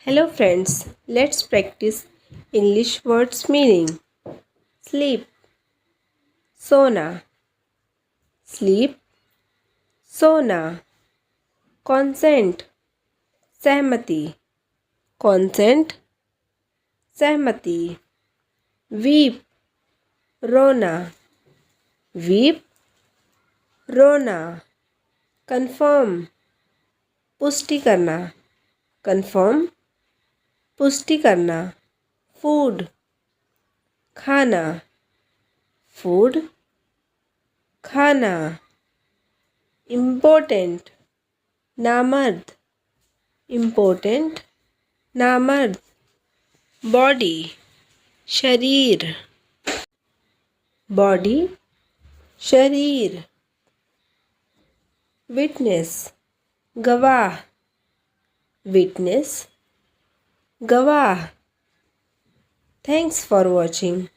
Hello friends, let's practice English words meaning. Sleep, sona, sleep, sona. Consent, सहमति, consent, सहमति. Weep, रोना, weep, रोना. Confirm, पुष्टि करना, confirm, पुष्टि करना. Food, खाना, food, खाना. Important, नामर्द, important, नामर्द. Body, शरीर, body, शरीर. Witness, गवाह, witness, गवाह. Thanks for watching.